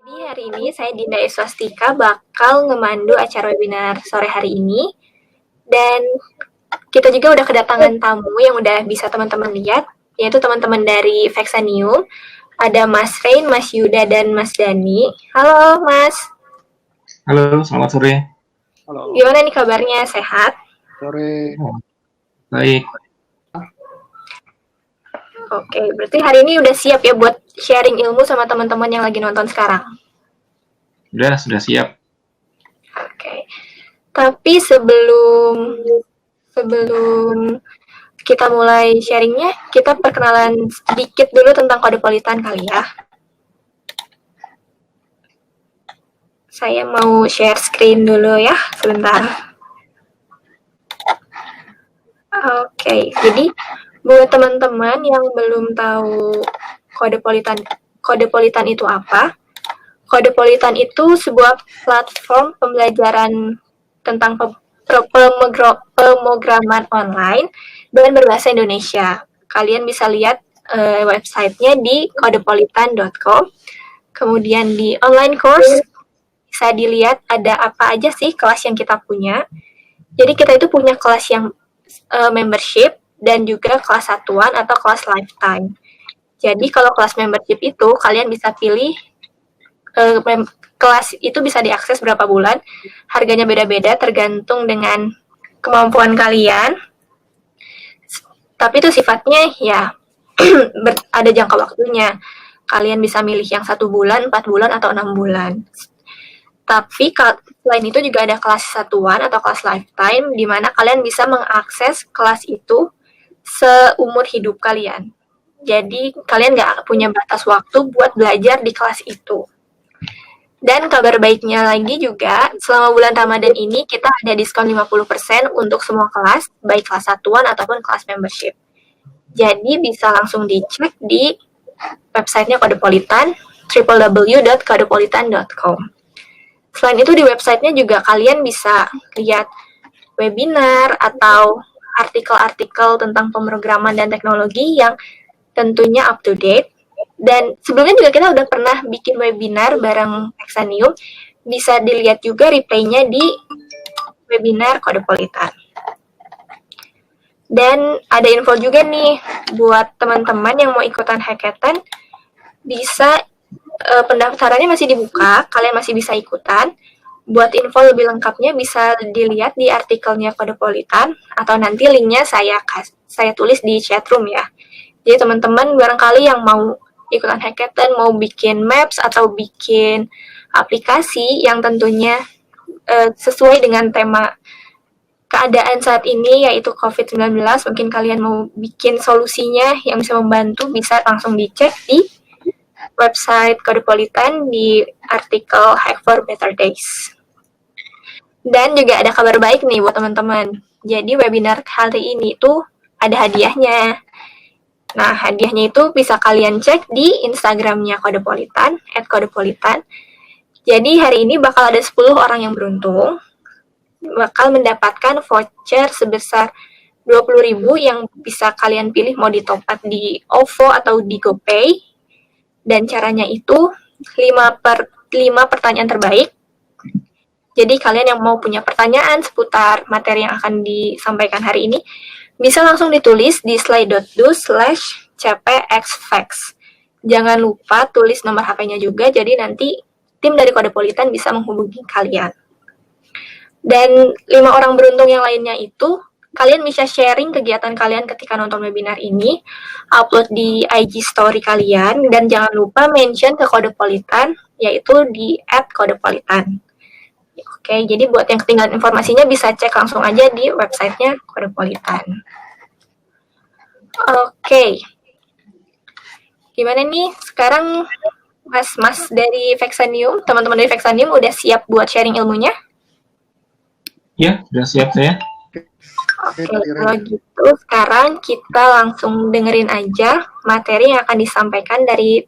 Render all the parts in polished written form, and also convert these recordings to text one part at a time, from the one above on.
Jadi hari ini saya Dinda Eswastika bakal ngemandu acara webinar sore hari ini. Dan kita juga udah kedatangan tamu yang udah bisa teman-teman lihat, yaitu teman-teman dari Vexanium. Ada Mas Rain, Mas Yuda, dan Mas Dani. Halo Mas. Halo, selamat sore. Halo. Gimana nih kabarnya? Sehat? Sore. Baik. Oke, berarti hari ini udah siap ya buat sharing ilmu sama teman-teman yang lagi nonton sekarang? Sudah siap. Oke. Tapi sebelum kita mulai sharingnya, kita perkenalan sedikit dulu tentang kode politan kali ya. Saya mau share screen dulu ya, sebentar. Oke, jadi buat teman-teman yang belum tahu kode politan itu apa, kode politan itu sebuah platform pembelajaran tentang pemrograman online dan berbahasa Indonesia. Kalian bisa lihat websitenya di kodepolitan.com. Kemudian di online course bisa dilihat ada apa aja sih kelas yang kita punya. Jadi kita itu punya kelas yang membership dan juga kelas satuan atau kelas lifetime. Jadi kalau kelas membership itu kalian bisa pilih kelas itu bisa diakses berapa bulan. Harganya beda-beda tergantung dengan kemampuan kalian. Tapi itu sifatnya ya ada jangka waktunya. Kalian bisa milih yang 1 bulan, 4 bulan, atau 6 bulan. Tapi selain itu juga ada kelas satuan atau kelas lifetime, di mana kalian bisa mengakses kelas itu seumur hidup kalian. Jadi kalian nggak punya batas waktu buat belajar di kelas itu. Dan kabar baiknya lagi juga, selama bulan Ramadan ini kita ada diskon 50% untuk semua kelas, baik kelas satuan ataupun kelas membership. Jadi bisa langsung dicek di websitenya Kodepolitan, www.kodepolitan.com. Selain itu di websitenya juga kalian bisa lihat webinar atau artikel-artikel tentang pemrograman dan teknologi yang tentunya up to date. Dan sebelumnya juga kita udah pernah bikin webinar bareng Vexanium. Bisa dilihat juga replaynya di webinar Kodepolitan. Dan ada info juga nih buat teman-teman yang mau ikutan hackathon, bisa pendaftarannya masih dibuka, kalian masih bisa ikutan. Buat info lebih lengkapnya bisa dilihat di artikelnya Kodepolitan, atau nanti linknya saya tulis di chatroom ya. Jadi teman-teman barangkali yang mau ikutan hackathon, mau bikin maps atau bikin aplikasi yang tentunya sesuai dengan tema keadaan saat ini, yaitu COVID-19, mungkin kalian mau bikin solusinya yang bisa membantu, bisa langsung dicek di website Kodepolitan di artikel Hack for Better Days. Dan juga ada kabar baik nih buat teman-teman. Jadi webinar hari ini tuh ada hadiahnya. Nah, hadiahnya itu bisa kalian cek di Instagramnya Kodepolitan, @kodepolitan. Jadi hari ini bakal ada 10 orang yang beruntung, bakal mendapatkan voucher sebesar 20.000 yang bisa kalian pilih mau di top up di OVO atau di GoPay. Dan caranya itu 5 pertanyaan terbaik. Jadi kalian yang mau punya pertanyaan seputar materi yang akan disampaikan hari ini, bisa langsung ditulis di slide.do/cpxfax. Jangan lupa tulis nomor HP-nya juga, jadi nanti tim dari Kodepolitan bisa menghubungi kalian. Dan 5 orang beruntung yang lainnya itu, kalian bisa sharing kegiatan kalian ketika nonton webinar ini, upload di IG story kalian, dan jangan lupa mention ke Kodepolitan, yaitu di @kodepolitan. Oke, jadi buat yang ketinggalan informasinya bisa cek langsung aja di websitenya Kodepolitan. Oke. Gimana nih sekarang mas dari Vexanium, teman-teman dari Vexanium udah siap buat sharing ilmunya? Ya, sudah siap saya. Oke, kalau gitu sekarang kita langsung dengerin aja materi yang akan disampaikan dari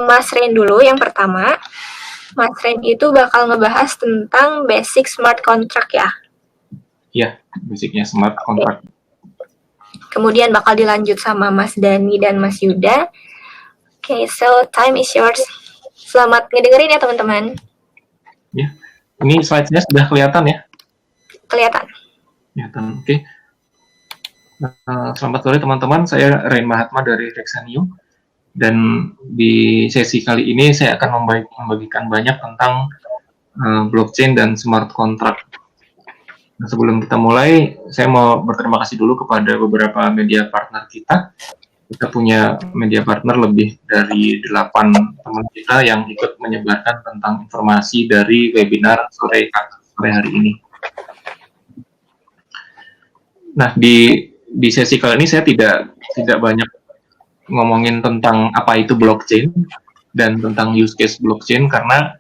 Mas Rain dulu yang pertama. Mas Rain itu bakal ngebahas tentang basic smart contract ya? Ya, basicnya smart contract. Kemudian bakal dilanjut sama Mas Dani dan Mas Yuda. Okay, so time is yours. Selamat ngedengerin ya teman-teman. Ya, ini slide-nya sudah kelihatan ya? Kelihatan. Kelihatan, oke. Selamat sore teman-teman, saya Rain Mahatma dari Vexanium. Dan di sesi kali ini saya akan membagikan banyak tentang blockchain dan smart contract. Nah, sebelum kita mulai, saya mau berterima kasih dulu kepada beberapa media partner kita. Kita punya media partner lebih dari 8 teman kita yang ikut menyebarkan tentang informasi dari webinar sore hari ini. Nah, di sesi kali ini saya tidak banyak ngomongin tentang apa itu blockchain dan tentang use case blockchain, karena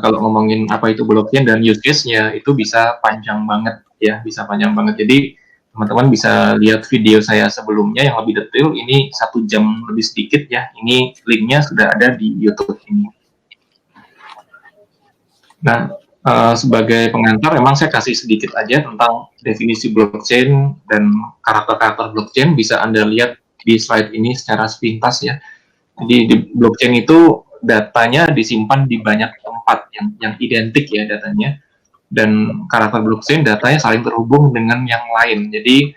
kalau ngomongin apa itu blockchain dan use case-nya itu bisa panjang banget ya, bisa panjang banget. Jadi teman-teman bisa lihat video saya sebelumnya yang lebih detail. Ini 1 jam lebih sedikit ya. Ini linknya sudah ada di YouTube ini. Nah, sebagai pengantar, memang saya kasih sedikit aja tentang definisi blockchain dan karakter-karakter blockchain. Bisa Anda lihat di slide ini secara sepintas ya. Jadi di blockchain itu datanya disimpan di banyak tempat yang identik ya datanya, dan karakter blockchain datanya saling terhubung dengan yang lain. Jadi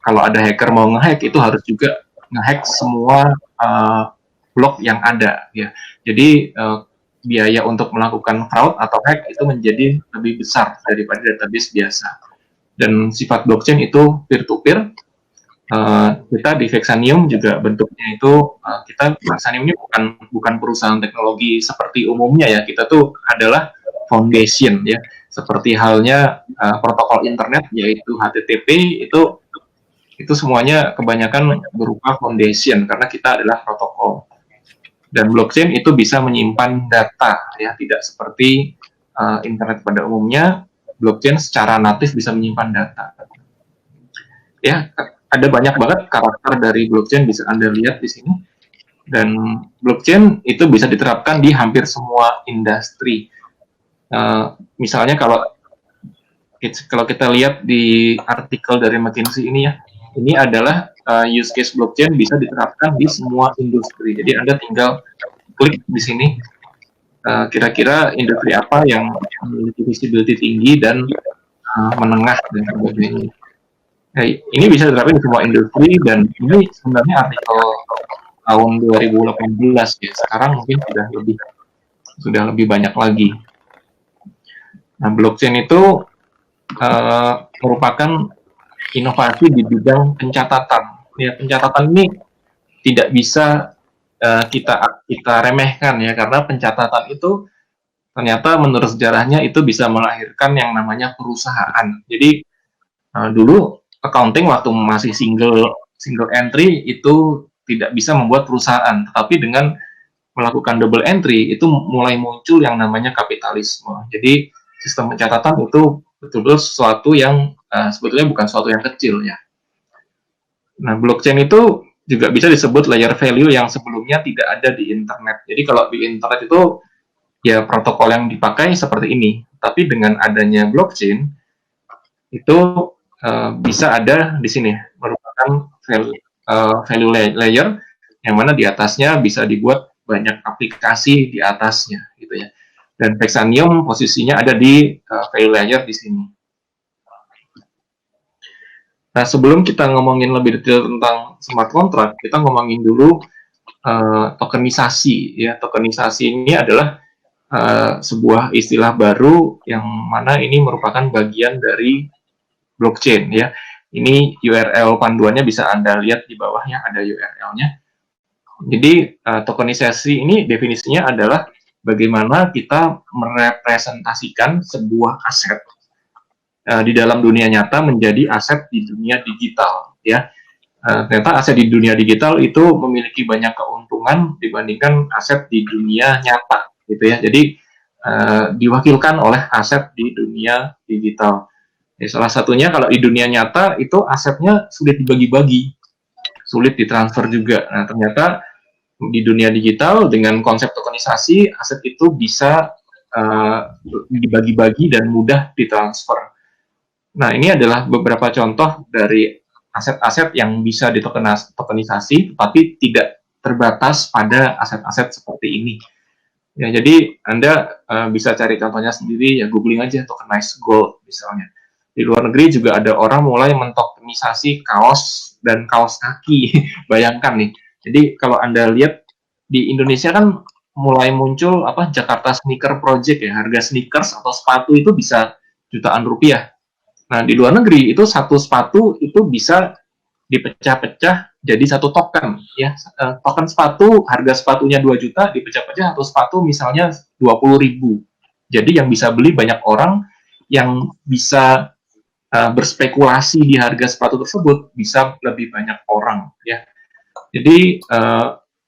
kalau ada hacker mau ngehack, itu harus juga ngehack semua blok yang ada ya. Jadi biaya untuk melakukan fraud atau hack itu menjadi lebih besar daripada database biasa. Dan sifat blockchain itu peer-to-peer. Kita di Vexanium juga bentuknya itu Vexanium ini bukan perusahaan teknologi seperti umumnya ya. Kita tuh adalah foundation ya, seperti halnya protokol internet yaitu HTTP itu semuanya kebanyakan berupa foundation karena kita adalah protokol. Dan blockchain itu bisa menyimpan data ya, tidak seperti internet pada umumnya. Blockchain secara natif bisa menyimpan data. Ya, ada banyak banget karakter dari blockchain bisa Anda lihat di sini. Dan blockchain itu bisa diterapkan di hampir semua industri. Misalnya kalau kita lihat di artikel dari McKinsey ini ya, ini adalah use case blockchain bisa diterapkan di semua industri. Jadi Anda tinggal klik di sini, kira-kira industri apa yang memiliki visibility tinggi dan menengah dan sebagainya. Nah, ini bisa diterapkan di semua industri, dan ini sebenarnya artikel tahun 2018 ya. Sekarang mungkin sudah lebih banyak lagi. Nah, blockchain itu merupakan inovasi di bidang pencatatan. Ya, pencatatan ini tidak bisa kita remehkan ya, karena pencatatan itu ternyata menurut sejarahnya itu bisa melahirkan yang namanya perusahaan. Jadi dulu accounting waktu masih single entry itu tidak bisa membuat perusahaan, tetapi dengan melakukan double entry itu mulai muncul yang namanya kapitalisme. Jadi sistem pencatatan itu betul-betul sesuatu yang sebetulnya bukan sesuatu yang kecil ya. Nah, blockchain itu juga bisa disebut layer value yang sebelumnya tidak ada di internet. Jadi kalau di internet itu ya protokol yang dipakai seperti ini, tapi dengan adanya blockchain itu bisa ada di sini, merupakan value layer yang mana di atasnya bisa dibuat banyak aplikasi di atasnya gitu ya. Dan Vexanium posisinya ada di value layer di sini. Nah, sebelum kita ngomongin lebih detail tentang smart contract, kita ngomongin dulu tokenisasi ya. Tokenisasi ini adalah sebuah istilah baru yang mana ini merupakan bagian dari blockchain ya. Ini URL panduannya bisa Anda lihat di bawahnya, ada URL-nya. Jadi tokenisasi ini definisinya adalah bagaimana kita merepresentasikan sebuah aset di dalam dunia nyata menjadi aset di dunia digital ya. Ternyata aset di dunia digital itu memiliki banyak keuntungan dibandingkan aset di dunia nyata gitu ya. Jadi diwakilkan oleh aset di dunia digital. Ya, salah satunya kalau di dunia nyata itu asetnya sulit dibagi-bagi, sulit ditransfer juga. Nah, ternyata di dunia digital dengan konsep tokenisasi, aset itu bisa dibagi-bagi dan mudah ditransfer. Nah, ini adalah beberapa contoh dari aset-aset yang bisa ditokenisasi, tetapi tidak terbatas pada aset-aset seperti ini. Ya, jadi Anda bisa cari contohnya sendiri, ya googling aja tokenized gold misalnya. Di luar negeri juga ada orang mulai mentokenisasi kaos dan kaos kaki. Bayangkan nih. Jadi kalau Anda lihat di Indonesia kan mulai muncul apa Jakarta Sneaker Project ya, harga sneakers atau sepatu itu bisa jutaan rupiah. Nah, di luar negeri itu satu sepatu itu bisa dipecah-pecah jadi satu token ya. Token sepatu, harga sepatunya 2 juta dipecah-pecah satu sepatu misalnya 20.000. Jadi yang bisa beli banyak orang, yang bisa berspekulasi di harga sepatu tersebut bisa lebih banyak orang ya. Jadi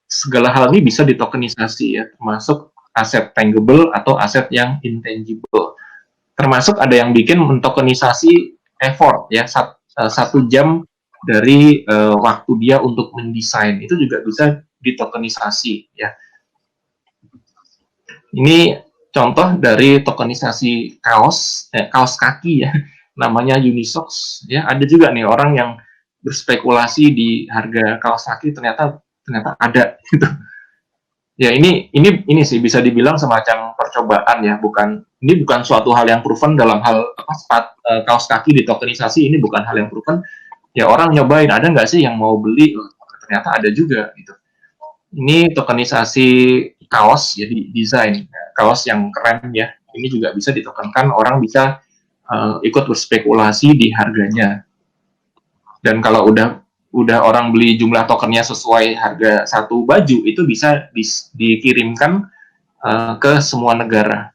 segala hal ini bisa ditokenisasi ya, termasuk aset tangible atau aset yang intangible. Termasuk ada yang bikin mentokenisasi effort ya, 1 jam dari waktu dia untuk mendesain, itu juga bisa ditokenisasi ya. Ini contoh dari tokenisasi kaos kaki ya, namanya Unisocks ya. Ada juga nih orang yang berspekulasi di harga kaos kaki, ternyata ada gitu. Ya ini sih bisa dibilang semacam percobaan ya, ini bukan suatu hal yang proven dalam hal kaos kaki ditokenisasi, ini bukan hal yang proven. Ya orang nyobain, ada nggak sih yang mau beli? Ternyata ada juga gitu. Ini tokenisasi kaos, jadi desain kaos yang keren ya. Ini juga bisa ditokenkan, orang bisa ikut berspekulasi di harganya. Dan kalau udah orang beli jumlah tokennya sesuai harga satu baju, itu bisa dikirimkan ke semua negara.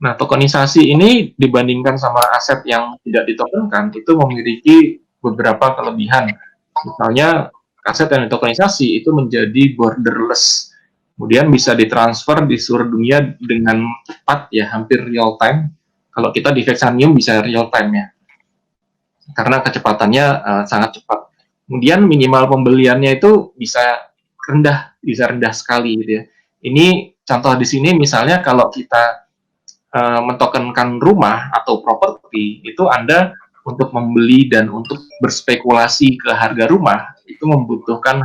Nah, tokenisasi ini dibandingkan sama aset yang tidak ditokenkan, itu memiliki beberapa kelebihan. Misalnya, aset yang ditokenisasi itu menjadi borderless. Kemudian bisa ditransfer di seluruh dunia dengan cepat, ya, hampir real time. Kalau kita di Vexanium bisa real time, ya. Karena kecepatannya sangat cepat. Kemudian minimal pembeliannya itu bisa rendah sekali, gitu ya. Ini contoh di sini, misalnya kalau kita mentokenkan rumah atau properti, itu Anda untuk membeli dan untuk berspekulasi ke harga rumah itu membutuhkan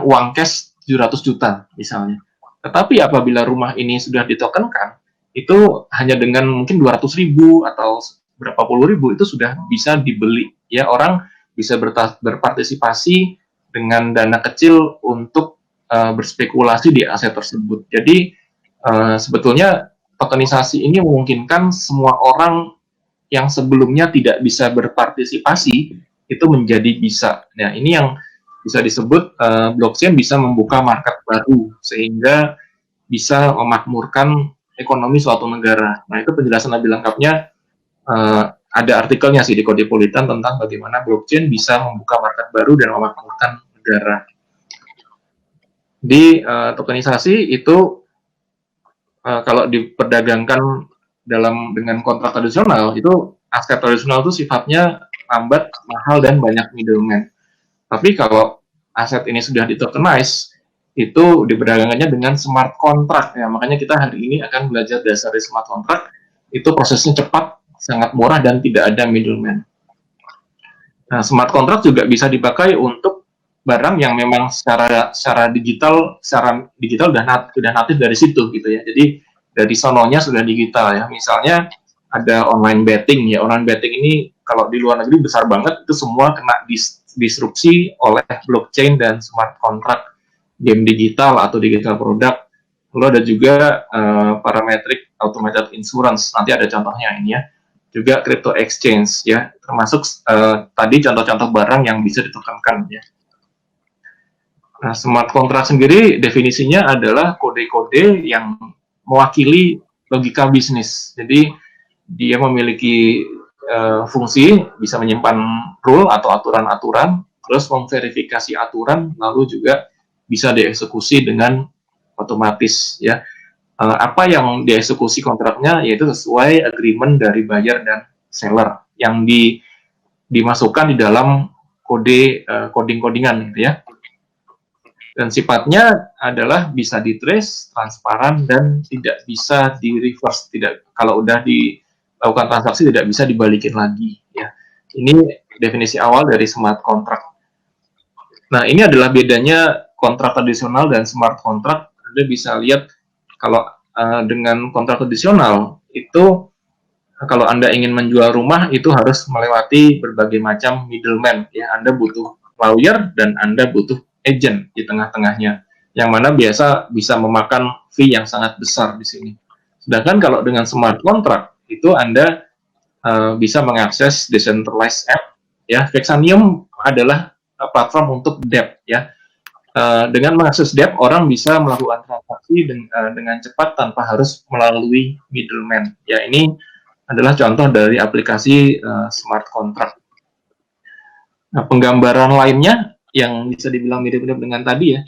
uang cash 700 juta misalnya. Tetapi apabila rumah ini sudah ditokenkan, itu hanya dengan mungkin 200.000 atau berapa puluh ribu itu sudah bisa dibeli. Ya, orang bisa berpartisipasi dengan dana kecil untuk berspekulasi di aset tersebut. Jadi sebetulnya tokenisasi ini memungkinkan semua orang yang sebelumnya tidak bisa berpartisipasi itu menjadi bisa. Nah, ini yang bisa disebut blockchain bisa membuka market baru sehingga bisa memakmurkan ekonomi suatu negara. Nah, itu penjelasan lebih lengkapnya ada artikelnya sih di Codeipolitan tentang bagaimana blockchain bisa membuka market baru dan memakmurkan negara. Di tokenisasi itu kalau diperdagangkan dengan kontrak tradisional, itu aset tradisional itu sifatnya lambat, mahal, dan banyak middleman. Tapi kalau aset ini sudah ditokenize, itu diperdagangkannya dengan smart contract. Ya, makanya kita hari ini akan belajar dasar dari smart contract. Itu prosesnya cepat, sangat murah, dan tidak ada middleman. Nah, smart contract juga bisa dipakai untuk barang yang memang secara digital sudah natif dari situ gitu ya. Jadi dari sononya sudah digital ya. Misalnya ada online betting ya. Online betting ini kalau di luar negeri besar banget, itu semua kena disrupsi oleh blockchain dan smart contract, game digital atau digital product. Lalu ada juga parametric automated insurance. Nanti ada contohnya ini ya. Juga crypto exchange ya. Termasuk tadi contoh-contoh barang yang bisa ditokenkan ya. Nah, smart contract sendiri definisinya adalah kode-kode yang mewakili logika bisnis. Jadi dia memiliki fungsi bisa menyimpan rule atau aturan-aturan, terus memverifikasi aturan, lalu juga bisa dieksekusi dengan otomatis ya. Apa yang dieksekusi kontraknya yaitu sesuai agreement dari buyer dan seller yang dimasukkan di dalam coding-codingan gitu ya. Dan sifatnya adalah bisa di-trace, transparan, dan tidak bisa di-reverse. Kalau udah dilakukan transaksi tidak bisa dibalikin lagi. Ya. Ini definisi awal dari smart contract. Nah, ini adalah bedanya kontrak tradisional dan smart contract Anda bisa lihat kalau dengan kontrak tradisional itu kalau Anda ingin menjual rumah itu harus melewati berbagai macam middleman ya. Anda butuh lawyer dan Anda butuh agent di tengah-tengahnya, yang mana biasa bisa memakan fee yang sangat besar di sini. Sedangkan kalau dengan smart contract itu Anda bisa mengakses decentralized app ya. Vexanium adalah platform untuk debt ya. Dengan mengakses debt, orang bisa melakukan transaksi dengan cepat tanpa harus melalui middleman. Ya, ini adalah contoh dari aplikasi smart contract. Nah, penggambaran lainnya yang bisa dibilang mirip-mirip dengan tadi ya.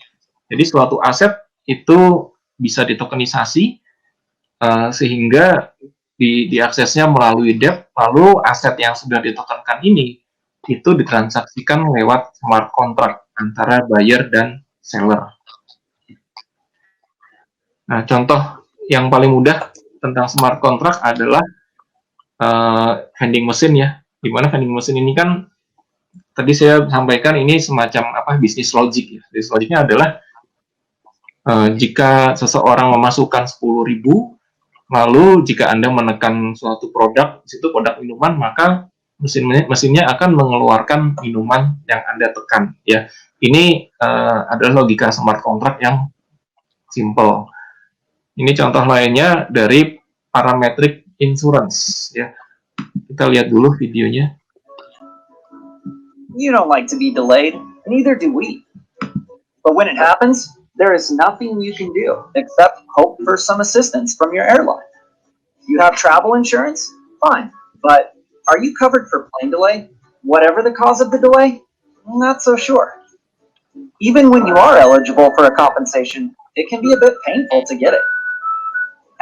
Jadi suatu aset itu bisa ditokenisasi sehingga diaksesnya melalui debt, lalu aset yang sudah ditokenkan ini itu ditransaksikan lewat smart contract antara buyer dan seller. Nah, contoh yang paling mudah tentang smart contract adalah vending machine ya. Di mana vending machine ini kan tadi saya sampaikan ini semacam bisnis logic ya. Bisnis logiknya adalah jika seseorang memasukkan 10.000, lalu jika Anda menekan suatu produk, di situ produk minuman, maka mesinnya akan mengeluarkan minuman yang Anda tekan ya. Ini adalah logika smart contract yang simple. Ini contoh lainnya dari parametric insurance ya. Kita lihat dulu videonya. You don't like to be delayed, neither do we. But when it happens, there is nothing you can do except hope for some assistance from your airline. You have travel insurance? Fine. But are you covered for plane delay? Whatever the cause of the delay? Not so sure. Even when you are eligible for a compensation, it can be a bit painful to get it.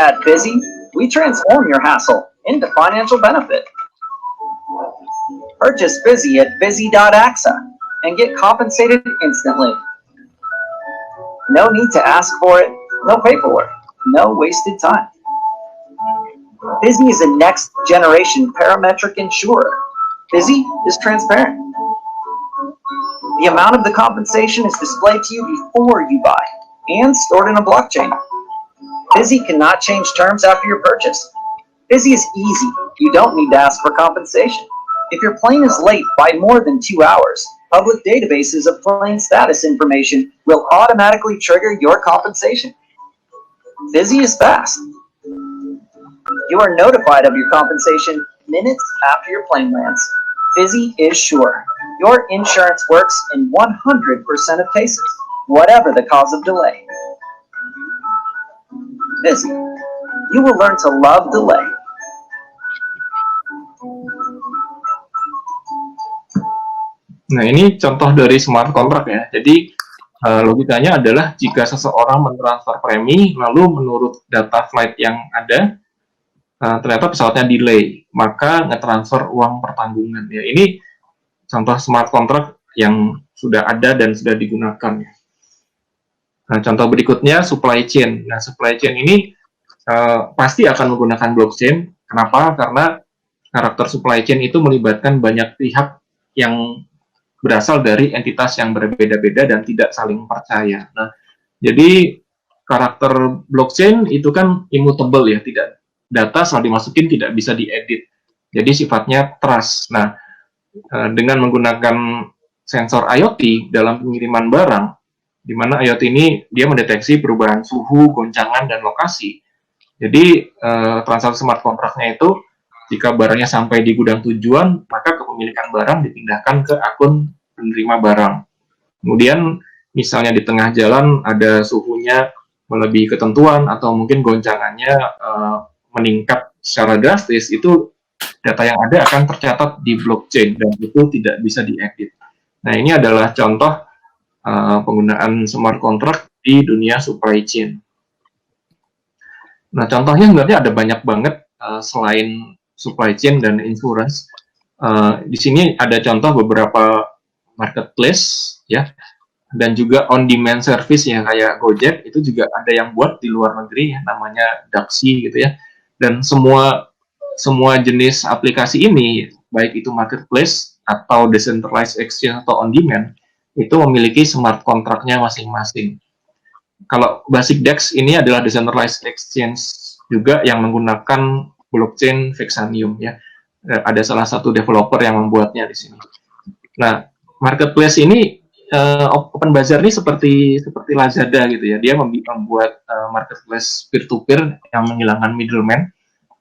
At Busy, we transform your hassle into financial benefit. Purchase Busy at busy.axa and get compensated instantly. No need to ask for it, no paperwork, no wasted time. Busy is a next generation parametric insurer. Busy is transparent. The amount of the compensation is displayed to you before you buy and stored in a blockchain. Busy cannot change terms after your purchase. Busy is easy. You don't need to ask for compensation. If your plane is late by more than 2 hours, public databases of plane status information will automatically trigger your compensation. Busy is fast. You are notified of your compensation minutes after your plane lands. Busy is sure. Your insurance works in 100% of cases, whatever the cause of delay. Busy. You will learn to love delay. Nah, ini contoh dari smart contract ya. Jadi logikanya adalah jika seseorang mentransfer premi, lalu menurut data flight yang ada, ternyata pesawatnya delay, maka ngetransfer uang pertanggungan. Ya, ini contoh smart contract yang sudah ada dan sudah digunakan. Ya. Nah, contoh berikutnya supply chain. Nah, supply chain ini pasti akan menggunakan blockchain. Kenapa? Karena karakter supply chain itu melibatkan banyak pihak yang berasal dari entitas yang berbeda-beda dan tidak saling percaya. Nah, jadi karakter blockchain itu kan immutable ya, tidak data setelah dimasukin tidak bisa diedit. Jadi sifatnya trust. Nah, dengan menggunakan sensor IoT dalam pengiriman barang, di mana IoT ini dia mendeteksi perubahan suhu, goncangan, dan lokasi. Jadi transaksi smart contract-nya itu jika barangnya sampai di gudang tujuan, maka kepemilikan barang dipindahkan ke akun penerima barang. Kemudian misalnya di tengah jalan ada suhunya melebihi ketentuan atau mungkin goncangannya meningkat secara drastis, itu data yang ada akan tercatat di blockchain dan itu tidak bisa diedit. Nah, ini adalah contoh penggunaan smart contract di dunia supply chain. Nah, contohnya sebenarnya ada banyak banget selain supply chain dan insurance. Di sini ada contoh beberapa marketplace ya, dan juga on-demand service yang kayak Gojek itu juga ada yang buat di luar negeri ya, namanya Daxi gitu ya. Dan semua jenis aplikasi ini, baik itu marketplace atau decentralized exchange atau on-demand, itu memiliki smart contract-nya masing-masing. Kalau basic DEX ini adalah decentralized exchange juga yang menggunakan blockchain Vexanium ya. Ada salah satu developer yang membuatnya di sini. Nah, marketplace ini Open Bazaar ini seperti Lazada gitu ya. Dia membuat marketplace peer to peer yang menghilangkan middleman.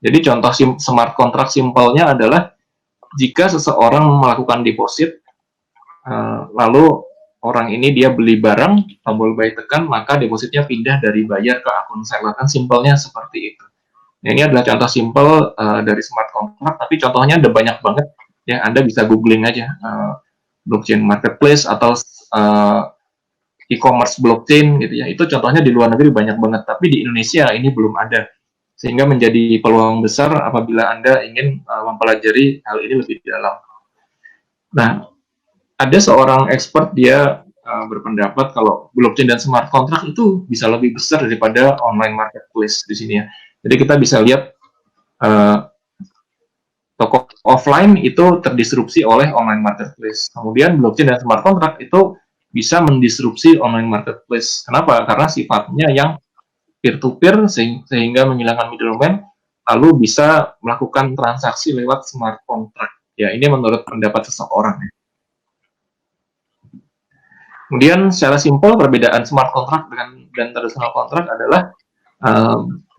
Jadi contoh smart contract simpelnya adalah jika seseorang melakukan deposit lalu orang ini dia beli barang, tombol buy tekan, maka depositnya pindah dari buyer ke akun seller. Kan simpelnya seperti itu. Nah, ini adalah contoh simpel dari smart contract, tapi contohnya ada banyak banget. Ya, Anda bisa googling aja blockchain marketplace atau e-commerce blockchain gitu ya. Itu contohnya di luar negeri banyak banget, tapi di Indonesia ini belum ada. Sehingga menjadi peluang besar apabila Anda ingin mempelajari hal ini lebih dalam. Nah, ada seorang expert dia berpendapat kalau blockchain dan smart contract itu bisa lebih besar daripada online marketplace di sini ya. Jadi kita bisa lihat toko offline itu terdisrupsi oleh online marketplace. Kemudian blockchain dan smart contract itu bisa mendisrupsi online marketplace. Kenapa? Karena sifatnya yang peer-to-peer sehingga menghilangkan middleman, lalu bisa melakukan transaksi lewat smart contract. Ya, ini menurut pendapat seseorang. Kemudian secara simpel perbedaan smart contract dan traditional contract adalah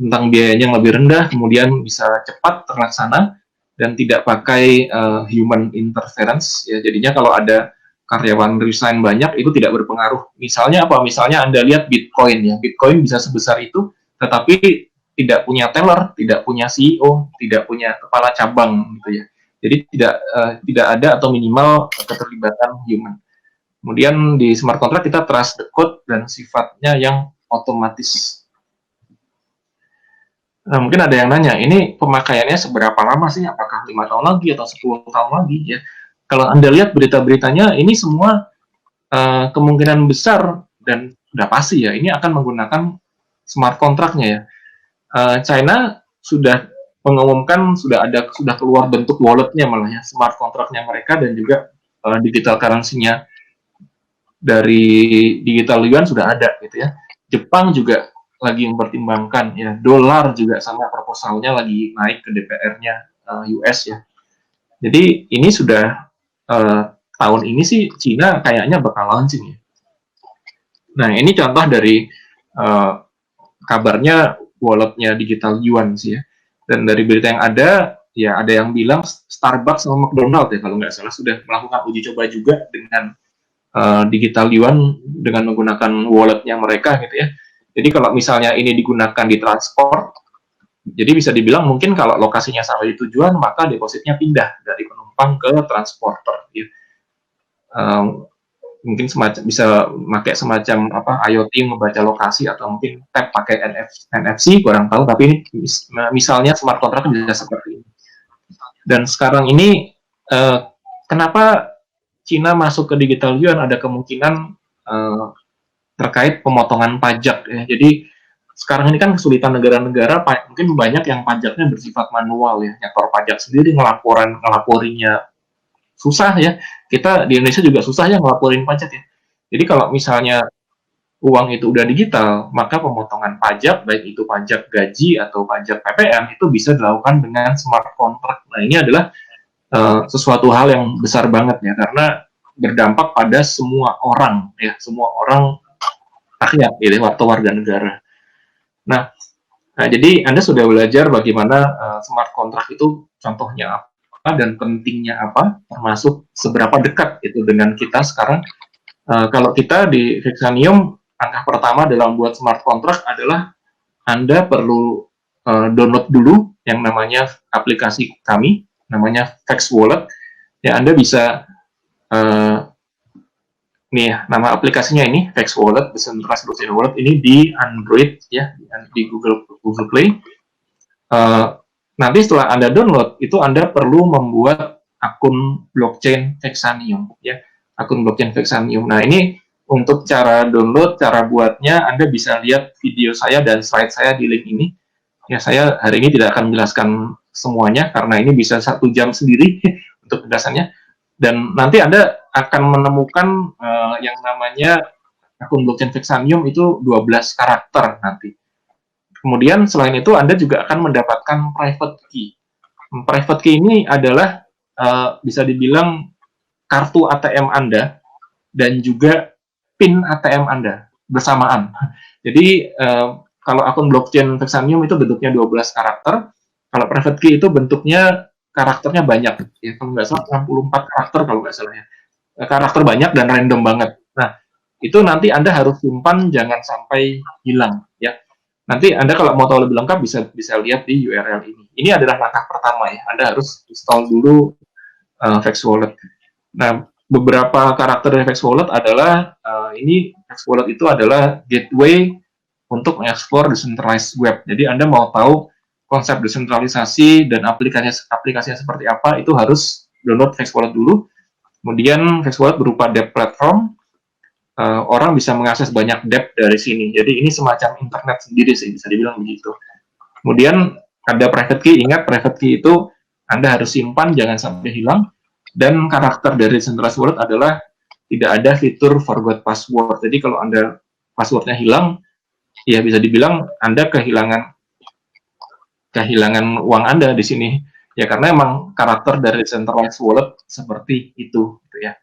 tentang biayanya yang lebih rendah, kemudian bisa cepat terlaksana dan tidak pakai human interference. Ya, jadinya kalau ada karyawan resign banyak itu tidak berpengaruh. Misalnya apa? Misalnya Anda lihat Bitcoin ya, Bitcoin bisa sebesar itu, tetapi tidak punya teller, tidak punya CEO, tidak punya kepala cabang gitu ya. Jadi tidak ada atau minimal keterlibatan human. Kemudian di smart contract kita trust the code dan sifatnya yang otomatis. Nah, mungkin ada yang nanya, ini pemakaiannya seberapa lama sih? Apakah 5 tahun lagi atau 10 tahun lagi? Ya, kalau Anda lihat berita-beritanya, ini semua kemungkinan besar dan sudah pasti ya, ini akan menggunakan smart contract-nya ya. China sudah mengumumkan sudah keluar bentuk wallet-nya malah ya, smart contract-nya mereka dan juga digital currency-nya dari digital yuan sudah ada gitu ya. Jepang juga lagi mempertimbangkan ya, dolar juga sama proposalnya lagi naik ke DPR-nya US ya. Jadi ini sudah tahun ini sih Cina kayaknya bakal launching ya. Nah, ini contoh dari kabarnya walletnya digital yuan sih ya. Dan dari berita yang ada ya, ada yang bilang Starbucks sama McDonald ya kalau nggak salah sudah melakukan uji coba juga dengan digital yuan dengan menggunakan walletnya mereka gitu ya. Jadi kalau misalnya ini digunakan di transport, jadi bisa dibilang mungkin kalau lokasinya sampai di tujuan, maka depositnya pindah dari penumpang ke transporter. Gitu. Mungkin bisa pakai semacam IoT membaca lokasi atau mungkin tap pakai NFC, kurang tahu. Tapi ini misalnya smart contract bisa seperti ini. Dan sekarang ini kenapa Cina masuk ke digital yuan ada kemungkinan terkait pemotongan pajak ya. Jadi sekarang ini kan kesulitan negara-negara, mungkin banyak yang pajaknya bersifat manual ya, nyetor pajak sendiri, ngelaporinya susah ya. Kita di Indonesia juga susah ya ngelaporin pajak ya. Jadi kalau misalnya uang itu udah digital, maka pemotongan pajak, baik itu pajak gaji atau pajak PPN, itu bisa dilakukan dengan smart contract. Nah, ini adalah sesuatu hal yang besar banget ya, karena berdampak pada semua orang ya, semua orang rakyat gitu, atau warga negara. Nah, jadi Anda sudah belajar bagaimana smart contract itu contohnya apa dan pentingnya apa, termasuk seberapa dekat itu dengan kita sekarang. Kalau kita di Vexanium, langkah pertama dalam buat smart contract adalah Anda perlu download dulu yang namanya aplikasi kami, namanya Vex Wallet. Ya, Anda bisa nih nama aplikasinya ini Vex Wallet, Decentralized Blockchain Wallet, ini di Android ya, di Google Play. Nanti setelah Anda download itu Anda perlu membuat akun blockchain Vexanium ya, akun blockchain Vexanium. Nah, ini untuk cara download, cara buatnya Anda bisa lihat video saya dan slide saya di link ini. Ya, saya hari ini tidak akan menjelaskan semuanya karena ini bisa 1 jam sendiri untuk penjelasannya. Dan nanti Anda akan menemukan yang namanya akun blockchain Vexanium itu 12 karakter nanti. Kemudian selain itu Anda juga akan mendapatkan private key. Private key ini adalah bisa dibilang kartu ATM Anda dan juga PIN ATM Anda bersamaan. Jadi kalau akun blockchain Vexanium itu bentuknya 12 karakter, kalau private key itu bentuknya karakternya banyak. Ya, kalau nggak salah 64 karakter kalau nggak salah ya. Karakter banyak dan random banget. Nah, itu nanti Anda harus simpan, jangan sampai hilang ya. Nanti Anda kalau mau tahu lebih lengkap bisa lihat di URL ini. Ini adalah langkah pertama ya. Anda harus install dulu Vex Wallet. Nah, beberapa karakter dari Vex Wallet adalah ini Vex Wallet itu adalah gateway untuk mengeksplor decentralized web. Jadi Anda mau tahu konsep desentralisasi dan aplikasinya seperti apa, itu harus download Vex Wallet dulu. Kemudian Vex Wallet berupa debt platform. Orang bisa mengakses banyak debt dari sini. Jadi ini semacam internet sendiri sih, bisa dibilang begitu. Kemudian ada private key. Ingat, private key itu Anda harus simpan, jangan sampai hilang. Dan karakter dari decentralized wallet adalah tidak ada fitur forgot password. Jadi kalau Anda passwordnya hilang, ya bisa dibilang Anda kehilangan uang Anda di sini. Ya karena emang karakter dari decentralized wallet seperti itu, gitu ya.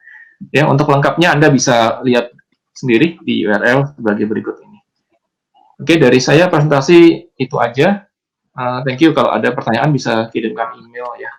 Ya, untuk lengkapnya Anda bisa lihat sendiri di URL sebagai berikut ini. Oke, dari saya presentasi itu aja. Thank you. Kalau ada pertanyaan bisa kirimkan email ya.